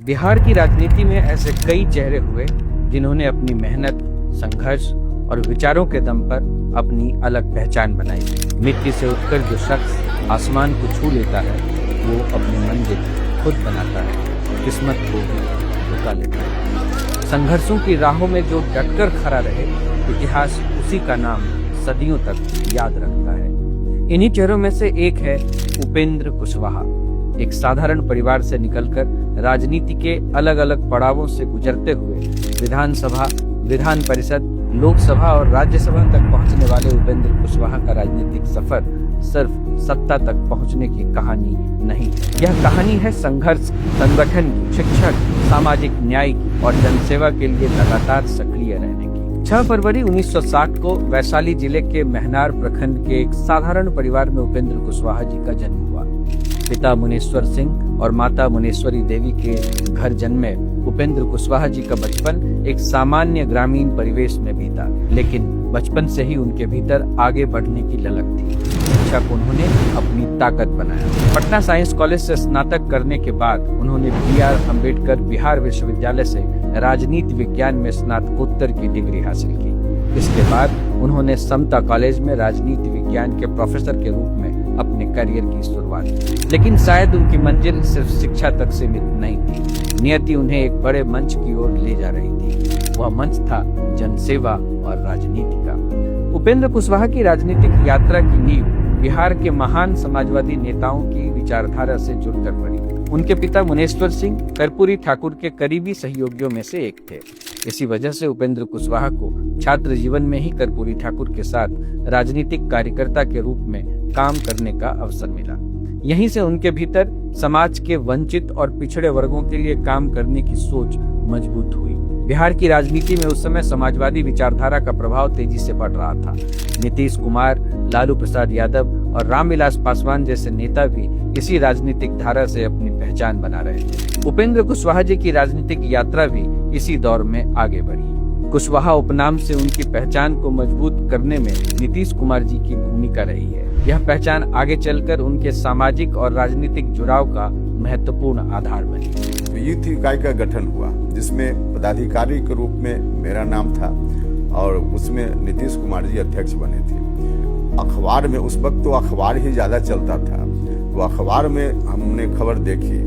बिहार की राजनीति में ऐसे कई चेहरे हुए जिन्होंने अपनी मेहनत, संघर्ष और विचारों के दम पर अपनी अलग पहचान बनाई। मिट्टी से उठकर जो शख्स आसमान को छू लेता है वो अपनी मंजिल खुद बनाता है, किस्मत को भी झुका लेता है। संघर्षों की राहों में जो डटकर खड़ा रहे, इतिहास उसी का नाम सदियों तक याद रखता है। इन्हीं चेहरों में से एक है उपेंद्र कुशवाहा। एक साधारण परिवार से निकलकर राजनीति के अलग अलग पड़ावों से गुजरते हुए विधानसभा, विधान परिषद, लोकसभा और राज्यसभा तक पहुंचने वाले उपेंद्र कुशवाहा का राजनीतिक सफर सिर्फ सत्ता तक पहुंचने की कहानी नहीं, यह कहानी है संघर्ष, संगठन की, शिक्षा की, सामाजिक न्याय की और जनसेवा के लिए लगातार सक्रिय रहने की। 6 फरवरी 1960 को वैशाली जिले के महनार प्रखंड के एक साधारण परिवार में उपेंद्र कुशवाहा जी का जन्म हुआ। पिता मुनेश्वर सिंह और माता मुनेश्वरी देवी के घर जन्मे उपेंद्र कुशवाहा जी का बचपन एक सामान्य ग्रामीण परिवेश में बीता, लेकिन बचपन से ही उनके भीतर आगे बढ़ने की ललक थी। शिक्षा को उन्होंने अपनी ताकत बनाया। पटना साइंस कॉलेज से स्नातक करने के बाद उन्होंने BR अम्बेडकर बिहार विश्वविद्यालय से राजनीति विज्ञान में स्नातकोत्तर की डिग्री हासिल की। इसके बाद उन्होंने समता कॉलेज में राजनीति विज्ञान के प्रोफेसर के रूप में अपने करियर की शुरुआत की। लेकिन शायद उनकी मंजिल सिर्फ शिक्षा तक सीमित नहीं थी। नियति उन्हें एक बड़े मंच की ओर ले जा रही थी। वह मंच था जनसेवा और राजनीति का। उपेंद्र कुशवाहा की राजनीतिक यात्रा की नींव बिहार के महान समाजवादी नेताओं की विचारधारा से जुड़कर पड़ी। उनके पिता मुनेश्वर सिंह कर्पूरी ठाकुर के करीबी सहयोगियों में से एक थे। इसी वजह से उपेंद्र कुशवाहा को छात्र जीवन में ही कर्पूरी ठाकुर के साथ राजनीतिक कार्यकर्ता के रूप में काम करने का अवसर मिला। यहीं से उनके भीतर समाज के वंचित और पिछड़े वर्गों के लिए काम करने की सोच मजबूत हुई। बिहार की राजनीति में उस समय समाजवादी विचारधारा का प्रभाव तेजी से बढ़ रहा था। नीतीश कुमार, लालू प्रसाद यादव और रामविलास पासवान जैसे नेता भी इसी राजनीतिक धारा से अपनी पहचान बना रहे थे। उपेंद्र कुशवाहा जी की राजनीतिक यात्रा भी इसी दौर में आगे बढ़ी। कुशवाहा उपनाम से उनकी पहचान को मजबूत करने में नीतीश कुमार जी की भूमिका रही है। यह पहचान आगे चलकर उनके सामाजिक और राजनीतिक जुड़ाव का महत्वपूर्ण आधार बनी। यूथ इकाई का गठन हुआ जिसमें पदाधिकारी के रूप में मेरा नाम था और उसमें नीतीश कुमार जी अध्यक्ष बने थे। अखबार में उस वक्त तो अखबार ही ज्यादा चलता था, तो अखबार में हमने खबर देखी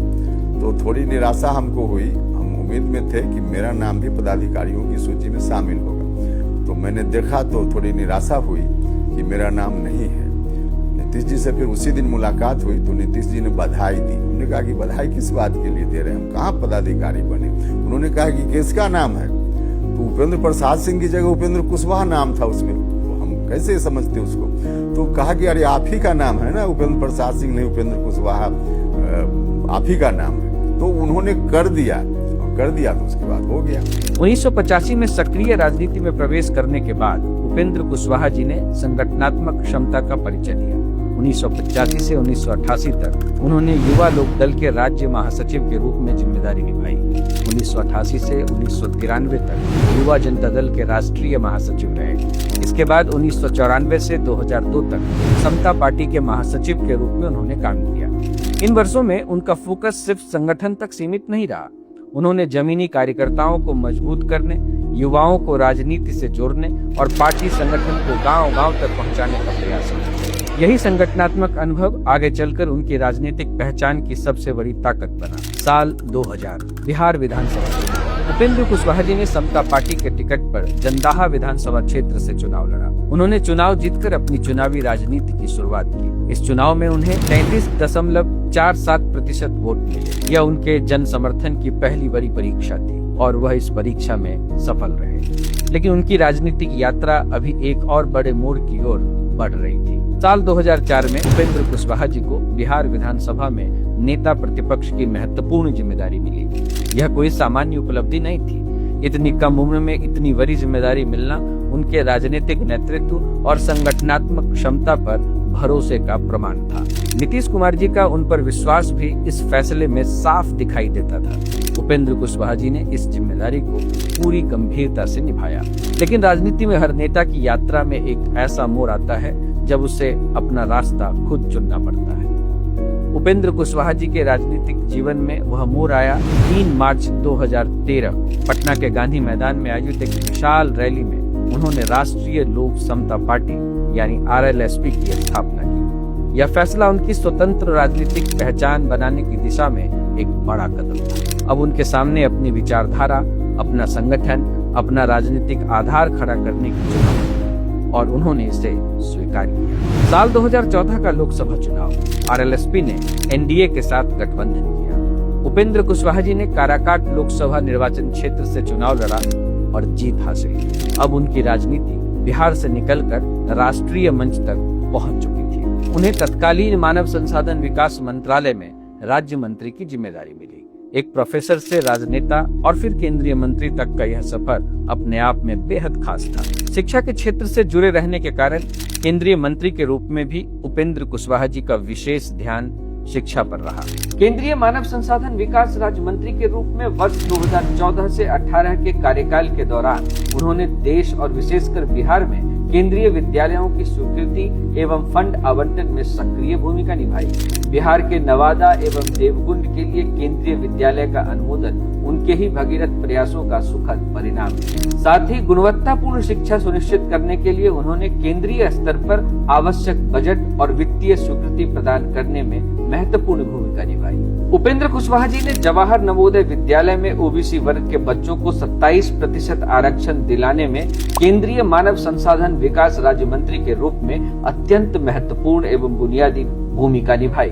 तो थोड़ी निराशा हमको हुई। हम उम्मीद में थे कि मेरा नाम भी पदाधिकारियों की सूची में शामिल होगा, तो मैंने देखा तो थोड़ी निराशा हुई कि मेरा नाम नहीं है। नीतीश जी से फिर उसी दिन मुलाकात हुई तो नीतीश जी ने बधाई दी। उन्होंने कहा कि बधाई किस बात के लिए दे रहे हैं, हम कहाँ पदाधिकारी बने। उन्होंने कहा कि किसका नाम है, तो उपेंद्र प्रसाद सिंह की जगह उपेंद्र कुशवाहा नाम था उसमें, तो हम कैसे समझते उसको। तो कहा कि अरे आप ही का नाम है ना, उपेंद्र प्रसाद सिंह नहीं उपेंद्र कुशवाहा आप ही का नाम है। तो उन्होंने कर दिया तो उसके बाद हो गया। 1985 में सक्रिय राजनीति में प्रवेश करने के बाद उपेंद्र कुशवाहा जी ने संगठनात्मक क्षमता का परिचय दिया। 1985 से 1988 तक उन्होंने युवा लोक दल के राज्य महासचिव के रूप में जिम्मेदारी निभाई। 1988 से 1993 तक युवा जनता दल के राष्ट्रीय महासचिव रहे। इसके बाद 1994 से 2002 तक समता पार्टी के महासचिव के रूप में उन्होंने काम किया। इन वर्षों में उनका फोकस सिर्फ संगठन तक सीमित नहीं रहा। उन्होंने जमीनी कार्यकर्ताओं को मजबूत करने, युवाओं को राजनीति से जोड़ने और पार्टी संगठन को गांव-गांव तक पहुंचाने का प्रयास किया। यही संगठनात्मक अनुभव आगे चलकर उनकी राजनीतिक पहचान की सबसे बड़ी ताकत बना। साल 2000 बिहार विधानसभा, उपेंद्र कुशवाहा जी ने समता पार्टी के टिकट पर जंदाहा विधानसभा क्षेत्र से चुनाव लड़ा। उन्होंने चुनाव जीतकर अपनी चुनावी राजनीति की शुरुआत की। इस चुनाव में उन्हें 33.47% वोट मिले। यह उनके जन समर्थन की पहली बड़ी परीक्षा थी और वह इस परीक्षा में सफल रहे। लेकिन उनकी राजनीतिक यात्रा अभी एक और बड़े मोड़ की ओर बढ़ रही थी। साल 2004 में उपेंद्र कुशवाहा जी को बिहार विधानसभा में नेता प्रतिपक्ष की महत्वपूर्ण जिम्मेदारी मिली। यह कोई सामान्य उपलब्धि नहीं थी। इतनी कम उम्र में इतनी बड़ी जिम्मेदारी मिलना उनके राजनीतिक नेतृत्व और संगठनात्मक क्षमता पर भरोसे का प्रमाण था। नीतीश कुमार जी का उन पर विश्वास भी इस फैसले में साफ दिखाई देता था। उपेंद्र कुशवाहा जी ने इस जिम्मेदारी को पूरी गंभीरता से निभाया। लेकिन राजनीति में हर नेता की यात्रा में एक ऐसा मोड़ आता है जब उसे अपना रास्ता खुद चुनना पड़ता है। उपेंद्र कुशवाहा जी के राजनीतिक जीवन में वह मोड़ आया 3 मार्च 2013 पटना के गांधी मैदान में आयोजित एक विशाल रैली में उन्होंने राष्ट्रीय लोक समता पार्टी यानी RLSP की स्थापना की। यह फैसला उनकी स्वतंत्र राजनीतिक पहचान बनाने की दिशा में एक बड़ा कदम था। अब उनके सामने अपनी विचारधारा, अपना संगठन, अपना राजनीतिक आधार खड़ा करने की चुनौती और उन्होंने इसे स्वीकार किया। साल 2014 का लोकसभा चुनाव RLSP ने NDA के साथ गठबंधन किया। उपेंद्र कुशवाहा जी ने काराकाट लोकसभा निर्वाचन क्षेत्र से चुनाव लड़ा और जीत हासिल की। अब उनकी राजनीति बिहार से निकलकर राष्ट्रीय मंच तक पहुंच चुकी थी। उन्हें तत्कालीन मानव संसाधन विकास मंत्रालय में राज्य मंत्री की जिम्मेदारी मिली। एक प्रोफेसर से राजनेता और फिर केंद्रीय मंत्री तक का यह सफर अपने आप में बेहद खास था। शिक्षा के क्षेत्र से जुड़े रहने के कारण केंद्रीय मंत्री के रूप में भी उपेंद्र कुशवाहा जी का विशेष ध्यान शिक्षा पर रहा। केंद्रीय मानव संसाधन विकास राज्य मंत्री के रूप में वर्ष 2014 से 18 के कार्यकाल के दौरान उन्होंने देश और विशेषकर बिहार में केंद्रीय विद्यालयों की स्वीकृति एवं फंड आवंटन में सक्रिय भूमिका निभाई। बिहार के नवादा एवं देवगुंड के लिए केंद्रीय विद्यालय का अनुमोदन उनके ही भगीरथ प्रयासों का सुखद परिणाम है। साथ ही गुणवत्तापूर्ण शिक्षा सुनिश्चित करने के लिए उन्होंने केंद्रीय स्तर पर आवश्यक बजट और वित्तीय स्वीकृति प्रदान करने में महत्वपूर्ण भूमिका निभाई। उपेंद्र कुशवाहा जी ने जवाहर नवोदय विद्यालय में OBC वर्ग के बच्चों को 27% आरक्षण दिलाने में केंद्रीय मानव संसाधन विकास राज्य मंत्री के रूप में अत्यंत महत्वपूर्ण एवं बुनियादी भूमिका निभाई।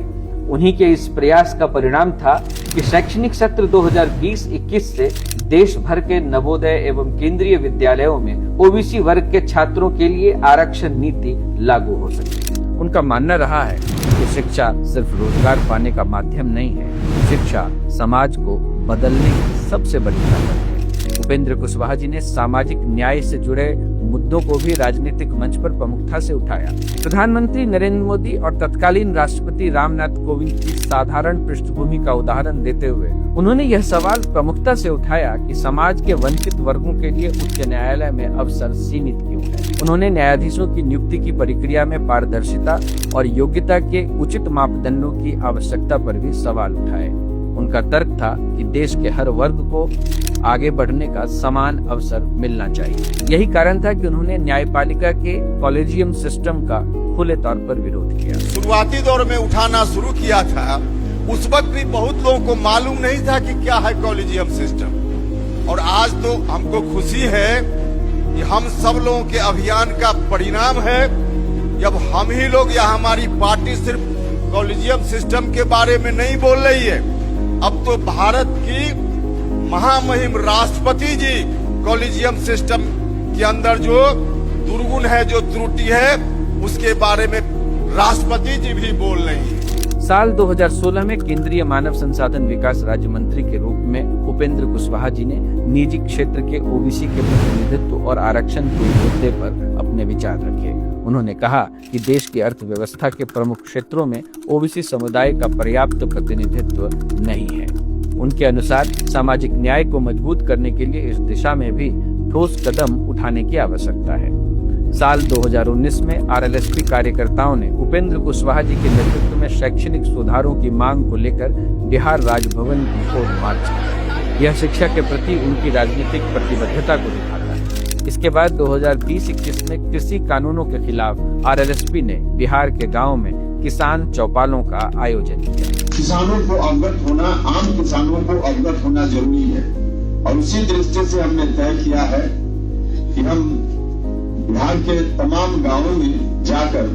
उन्हीं के इस प्रयास का परिणाम था कि शैक्षणिक सत्र 2020-21 से देश भर के नवोदय एवं केंद्रीय विद्यालयों में OBC वर्ग के छात्रों के लिए आरक्षण नीति लागू हो सकी। उनका मानना रहा है कि शिक्षा सिर्फ रोजगार पाने का माध्यम नहीं है, शिक्षा समाज को बदलने की सबसे बड़ी ताकत है। उपेंद्र कुशवाहा जी ने सामाजिक न्याय से जुड़े मुद्दों को भी राजनीतिक मंच पर प्रमुखता से उठाया। प्रधानमंत्री नरेंद्र मोदी और तत्कालीन राष्ट्रपति रामनाथ कोविंद की साधारण पृष्ठभूमि का उदाहरण देते हुए उन्होंने यह सवाल प्रमुखता से उठाया कि समाज के वंचित वर्गों के लिए उच्च न्यायालय में अवसर सीमित क्यों है। उन्होंने न्यायाधीशों की नियुक्ति की प्रक्रिया में पारदर्शिता और योग्यता के उचित मापदंडों की आवश्यकता पर भी सवाल उठाए। उनका तर्क था कि देश के हर वर्ग को आगे बढ़ने का समान अवसर मिलना चाहिए। यही कारण था कि उन्होंने न्यायपालिका के कॉलेजियम सिस्टम का खुले तौर पर विरोध किया। शुरुआती दौर में उठाना शुरू किया था, उस वक्त भी बहुत लोगों को मालूम नहीं था कि क्या है कॉलेजियम सिस्टम। और आज तो हमको खुशी है कि हम सब लोगों के अभियान का परिणाम है। जब हम ही लोग या हमारी पार्टी सिर्फ कॉलेजियम सिस्टम के बारे में नहीं बोल रही है, अब तो भारत की महामहिम राष्ट्रपति जी कॉलेजियम सिस्टम के अंदर जो दुर्गुण है, जो त्रुटि है, उसके बारे में राष्ट्रपति जी भी बोल रही है। साल 2016 में केंद्रीय मानव संसाधन विकास राज्य मंत्री के रूप में उपेंद्र कुशवाहा जी ने निजी क्षेत्र के OBC के प्रतिनिधित्व और आरक्षण के मुद्दे पर अपने विचार रखे। उन्होंने कहा कि देश की अर्थव्यवस्था के प्रमुख क्षेत्रों में OBC समुदाय का पर्याप्त प्रतिनिधित्व नहीं है। उनके अनुसार सामाजिक न्याय को मजबूत करने के लिए इस दिशा में भी ठोस कदम उठाने की आवश्यकता है। साल 2019 में RLSP कार्यकर्ताओं ने उपेंद्र कुशवाहा जी के नेतृत्व में शैक्षणिक सुधारों की मांग को लेकर बिहार राजभवन की ओर मार्च किया। यह शिक्षा के प्रति उनकी राजनीतिक प्रतिबद्धता को दिखाता है। इसके बाद 2020-21 में कृषि कानूनों के खिलाफ RLSP ने बिहार के गाँव में किसान चौपालों का आयोजन किया। किसानों को अवगत होना, आम किसानों को अवगत होना जरूरी है और उसी दृष्टि से हमने तय किया है कि हम बिहार के तमाम गांवों में जाकर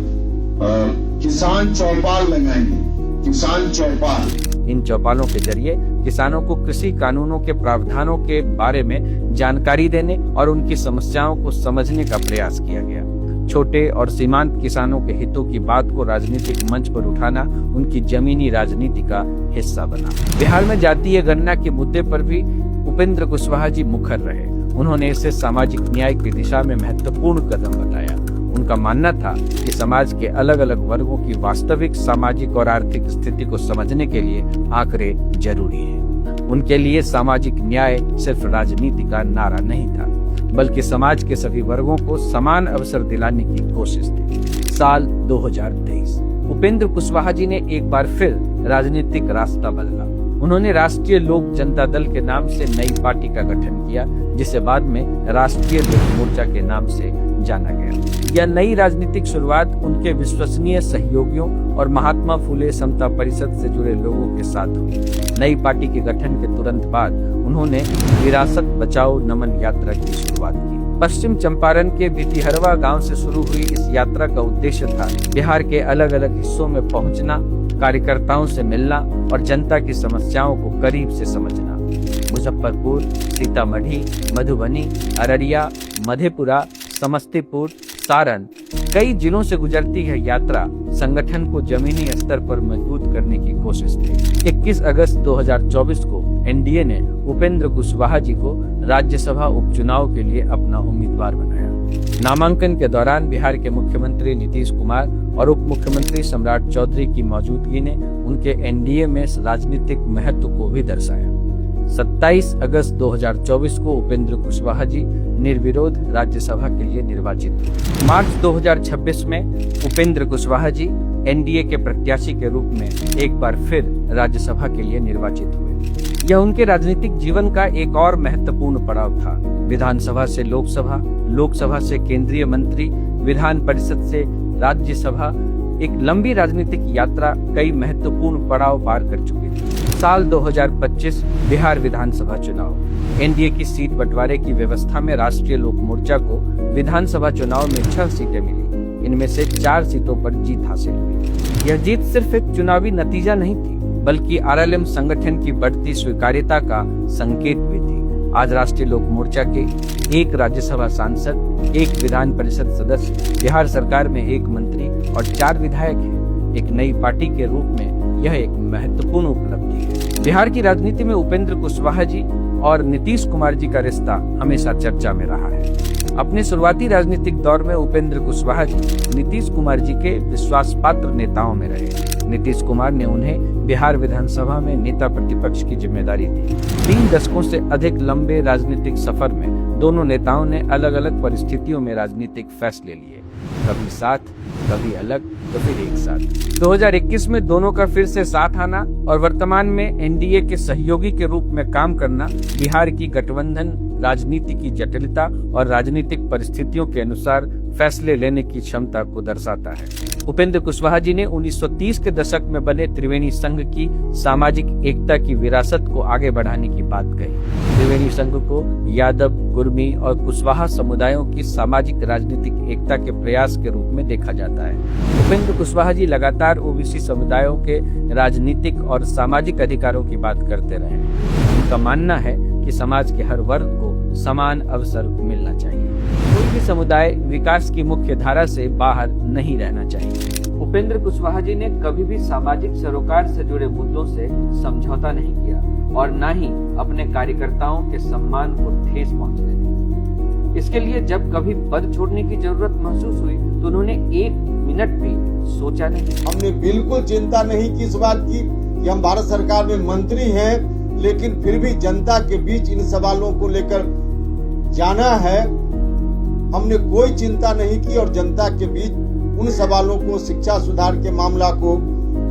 किसान चौपाल लगाएंगे। किसान चौपाल, इन चौपालों के जरिए किसानों को कृषि कानूनों के प्रावधानों के बारे में जानकारी देने और उनकी समस्याओं को समझने का प्रयास किया गया। छोटे और सीमांत किसानों के हितों की बात को राजनीतिक मंच पर उठाना उनकी जमीनी राजनीति का हिस्सा बना। बिहार में जातीय गणना के मुद्दे पर भी उपेंद्र कुशवाहा जी मुखर रहे। उन्होंने इसे सामाजिक न्याय की दिशा में महत्वपूर्ण कदम बताया। उनका मानना था कि समाज के अलग अलग वर्गों की वास्तविक सामाजिक और आर्थिक स्थिति को समझने के लिए आंकड़े जरूरी हैं। उनके लिए सामाजिक न्याय सिर्फ राजनीति का नारा नहीं था, बल्कि समाज के सभी वर्गों को समान अवसर दिलाने की कोशिश थी। साल 2023 उपेंद्र कुशवाहा जी ने एक बार फिर राजनीतिक रास्ता बदला। उन्होंने राष्ट्रीय लोक जनता दल के नाम से नई पार्टी का गठन किया, जिसे बाद में राष्ट्रीय लोक मोर्चा के नाम से जाना गया। यह नई राजनीतिक शुरुआत उनके विश्वसनीय सहयोगियों और महात्मा फुले समता परिषद से जुड़े लोगों के साथ हुई। नई पार्टी के गठन के तुरंत बाद उन्होंने विरासत बचाओ नमन यात्रा की शुरुआत की। पश्चिम चंपारण के भितिहरवा गांव से शुरू हुई इस यात्रा का उद्देश्य था बिहार के अलग अलग हिस्सों में पहुंचना, कार्यकर्ताओं से मिलना और जनता की समस्याओं को करीब से समझना। मुजफ्फरपुर, सीतामढ़ी, मधुबनी, अररिया, मधेपुरा, समस्तीपुर, सारण कई जिलों से गुजरती यह यात्रा संगठन को जमीनी स्तर पर मजबूत करने की कोशिश थी। 21 अगस्त 2024 को एनडीए ने उपेंद्र कुशवाहा जी को राज्यसभा उपचुनाव के लिए अपना उम्मीदवार बनाया। नामांकन के दौरान बिहार के मुख्यमंत्री नीतीश कुमार और उप मुख्यमंत्री सम्राट चौधरी की मौजूदगी ने उनके एनडीए में राजनीतिक महत्व को भी दर्शाया। 27 अगस्त 2024 को उपेंद्र कुशवाहा जी निर्विरोध राज्यसभा के लिए निर्वाचित हुए। मार्च 2026 में उपेंद्र कुशवाहा जी एनडीए के प्रत्याशी के रूप में एक बार फिर राज्यसभा के लिए निर्वाचित हुए। यह उनके राजनीतिक जीवन का एक और महत्वपूर्ण पड़ाव था। विधानसभा से लोकसभा, लोकसभा से केंद्रीय मंत्री, विधान परिषद से राज्यसभा, एक लंबी राजनीतिक यात्रा कई महत्वपूर्ण पड़ाव पार कर चुकी थी। साल 2025 बिहार विधानसभा चुनाव। एनडीए की सीट बंटवारे की व्यवस्था में राष्ट्रीय लोक मोर्चा को विधानसभा चुनाव में 6 सीटें मिली। इनमें से 4 सीटों पर जीत हासिल हुई। यह जीत सिर्फ एक चुनावी नतीजा नहीं थी, बल्कि आरएलएम संगठन की बढ़ती स्वीकार्यता का संकेत भी थी। आज राष्ट्रीय लोक मोर्चा के 1 राज्यसभा सांसद, 1 विधान परिषद सदस्य, बिहार सरकार में 1 मंत्री और 4 विधायक हैं। एक नई पार्टी के रूप में यह एक महत्वपूर्ण उपलब्धि है। बिहार की राजनीति में उपेंद्र कुशवाहा जी और नीतीश कुमार जी का रिश्ता हमेशा चर्चा में रहा है। अपने शुरुआती राजनीतिक दौर में उपेंद्र कुशवाहा जी नीतीश कुमार जी के विश्वास पात्र नेताओं में रहे। नीतीश कुमार ने उन्हें बिहार विधानसभा में नेता प्रतिपक्ष की जिम्मेदारी दी। 3 दशकों से अधिक लंबे राजनीतिक सफर में दोनों नेताओं ने अलग अलग परिस्थितियों में राजनीतिक फैसले लिए, कभी साथ, कभी अलग, तो फिर एक साथ। 2021 में दोनों का फिर से साथ आना और वर्तमान में एनडीए के सहयोगी के रूप में काम करना बिहार की गठबंधन राजनीति की जटिलता और राजनीतिक परिस्थितियों के अनुसार फैसले लेने की क्षमता को दर्शाता है। उपेंद्र कुशवाहा जी ने 1930 के दशक में बने त्रिवेणी संघ की सामाजिक एकता की विरासत को आगे बढ़ाने की बात कही। त्रिवेणी संघ को यादव, कुर्मी और कुशवाहा समुदायों की सामाजिक राजनीतिक एकता के प्रयास के रूप में देखा जाता है। उपेंद्र कुशवाहा जी लगातार ओबीसी समुदायों के राजनीतिक और सामाजिक अधिकारों की बात करते रहे हैं। उनका मानना है कि समाज के हर वर्ग को समान अवसर मिलना चाहिए। कोई भी समुदाय विकास की मुख्य धारा से बाहर नहीं रहना चाहिए। उपेंद्र कुशवाहा जी ने कभी भी सामाजिक सरोकार से जुड़े मुद्दों से समझौता नहीं किया और न ही अपने कार्यकर्ताओं के सम्मान को ठेस पहुंचने दी। इसके लिए जब कभी पद छोड़ने की जरूरत महसूस हुई तो उन्होंने 1 मिनट भी सोचा नहीं। हमने बिल्कुल चिंता नहीं की इस बात की कि हम भारत सरकार में मंत्री हैं, लेकिन फिर भी जनता के बीच इन सवालों को लेकर जाना है। हमने कोई चिंता नहीं की और जनता के बीच उन सवालों को, शिक्षा सुधार के मामला को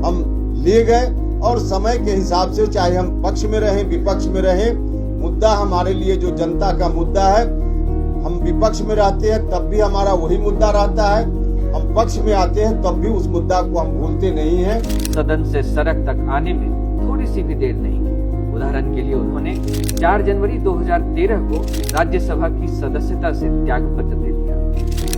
हम ले गए और समय के हिसाब से, चाहे हम पक्ष में रहें विपक्ष में रहें, मुद्दा हमारे लिए जो जनता का मुद्दा है, हम विपक्ष में रहते हैं तब भी हमारा वही मुद्दा रहता है, हम पक्ष में आते हैं तब भी उस मुद्दा को हम भूलते नहीं हैं। सदन से सड़क तक आने में थोड़ी सी भी देर नहीं की। उदाहरण के लिए उन्होंने 4 जनवरी 2013 को राज्यसभा की सदस्यता से त्याग पत्र दे दिया।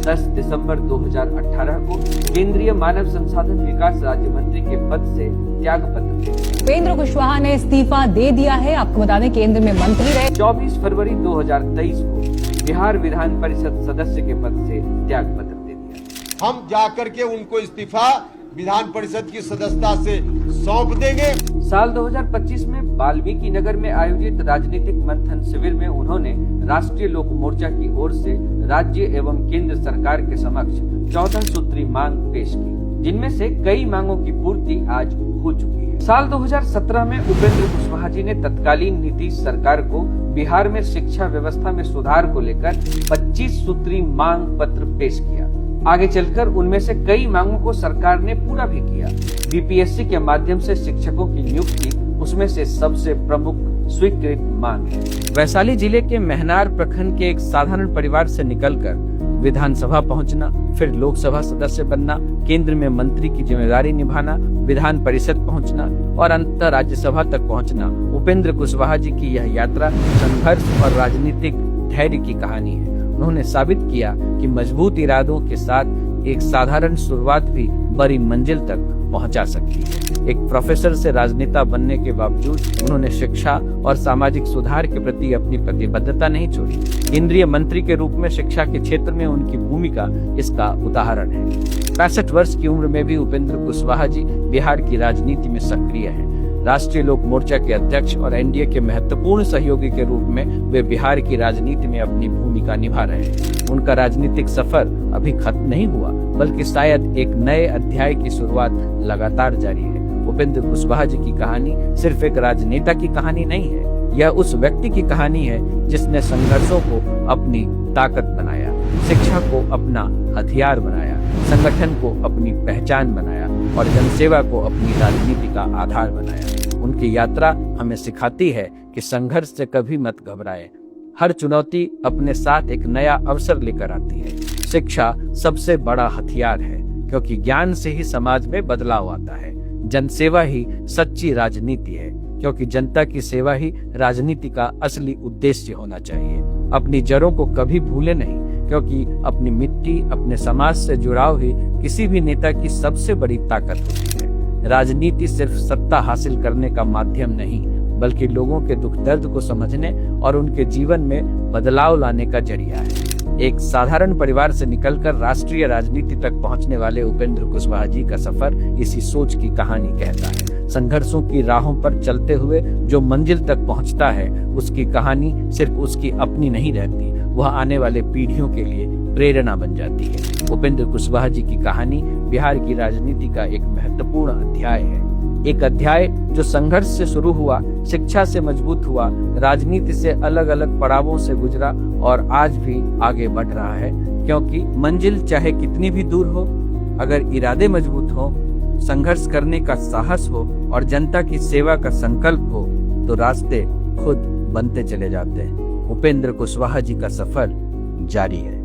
10 दिसंबर 2018 को केंद्रीय मानव संसाधन विकास राज्य मंत्री के पद से त्याग पत्र दे दिया। उपेंद्र कुशवाहा ने इस्तीफा दे दिया है। आपको बता दें केंद्र में मंत्री रहे। 24 फरवरी 2023 को बिहार विधान परिषद सदस्य के पद से त्याग पत्र दे दिया। हम जाकर के उनको इस्तीफा विधान परिषद की सदस्यता से सौंप देंगे। साल 2025 में वाल्मीकि नगर में आयोजित राजनीतिक मंथन शिविर में उन्होंने राष्ट्रीय लोक मोर्चा की ओर से राज्य एवं केंद्र सरकार के समक्ष 14 सूत्री मांग पेश की, जिनमें से कई मांगों की पूर्ति आज हो चुकी है। साल 2017 में उपेंद्र कुशवाहा जी ने तत्कालीन नीतीश सरकार को बिहार में शिक्षा व्यवस्था में सुधार को लेकर 25 सूत्री मांग पत्र पेश किया। आगे चलकर उनमें से कई मांगों को सरकार ने पूरा भी किया। बीपीएससी के माध्यम से शिक्षकों की नियुक्ति उसमें से सबसे प्रमुख स्वीकृत मांग है। वैशाली जिले के महनार प्रखंड के एक साधारण परिवार से निकलकर विधानसभा पहुंचना, फिर लोकसभा सदस्य बनना, केंद्र में मंत्री की जिम्मेदारी निभाना, विधान परिषद पहुंचना और अंततः राज्यसभा तक पहुंचना, उपेंद्र कुशवाहा जी की यह यात्रा संघर्ष और राजनीतिक धैर्य की कहानी है। उन्होंने साबित किया कि मजबूत इरादों के साथ एक साधारण शुरुआत भी बड़ी मंजिल तक पहुंचा सकती है। एक प्रोफेसर से राजनेता बनने के बावजूद उन्होंने शिक्षा और सामाजिक सुधार के प्रति अपनी प्रतिबद्धता नहीं छोड़ी। केंद्रीय मंत्री के रूप में शिक्षा के क्षेत्र में उनकी भूमिका इसका उदाहरण है। 65 वर्ष की उम्र में भी उपेंद्र कुशवाहा जी बिहार की राजनीति में सक्रिय हैं। राष्ट्रीय लोक मोर्चा के अध्यक्ष और एनडीए के महत्वपूर्ण सहयोगी के रूप में वे बिहार की राजनीति में अपनी भूमिका निभा रहे हैं। उनका राजनीतिक सफर अभी खत्म नहीं हुआ, बल्कि शायद एक नए अध्याय की शुरुआत लगातार जारी है। उपेंद्र कुशवाहा जी की कहानी सिर्फ एक राजनेता की कहानी नहीं है, यह उस व्यक्ति की कहानी है जिसने संघर्षों को अपनी ताकत बनाया, शिक्षा को अपना हथियार बनाया, संगठन को अपनी पहचान बनाया और जनसेवा को अपनी राजनीति का आधार बनाया। उनकी यात्रा हमें सिखाती है कि संघर्ष से कभी मत घबराएं। हर चुनौती अपने साथ एक नया अवसर लेकर आती है। शिक्षा सबसे बड़ा हथियार है, क्योंकि ज्ञान से ही समाज में बदलाव आता है। जनसेवा ही सच्ची राजनीति है, क्योंकि जनता की सेवा ही राजनीति का असली उद्देश्य होना चाहिए। अपनी जड़ों को कभी भूले नहीं, क्योंकि अपनी मिट्टी, अपने समाज से जुड़ाव ही किसी भी नेता की सबसे बड़ी ताकत होती है। राजनीति सिर्फ सत्ता हासिल करने का माध्यम नहीं, बल्कि लोगों के दुख दर्द को समझने और उनके जीवन में बदलाव लाने का जरिया है। एक साधारण परिवार से निकलकर राष्ट्रीय राजनीति तक पहुंचने वाले उपेंद्र कुशवाहा जी का सफर इसी सोच की कहानी कहता है। संघर्षों की राहों पर चलते हुए जो मंजिल तक पहुंचता है, उसकी कहानी सिर्फ उसकी अपनी नहीं रहती, वह आने वाले पीढ़ियों के लिए प्रेरणा बन जाती है। उपेंद्र कुशवाहा जी की कहानी बिहार की राजनीति का एक महत्वपूर्ण अध्याय है। एक अध्याय जो संघर्ष से शुरू हुआ, शिक्षा से मजबूत हुआ, राजनीति से अलग अलग पड़ावों से गुजरा और आज भी आगे बढ़ रहा है। क्योंकि मंजिल चाहे कितनी भी दूर हो, अगर इरादे मजबूत हो, संघर्ष करने का साहस हो और जनता की सेवा का संकल्प हो, तो रास्ते खुद बनते चले जाते हैं। उपेंद्र कुशवाहा जी का सफर जारी है।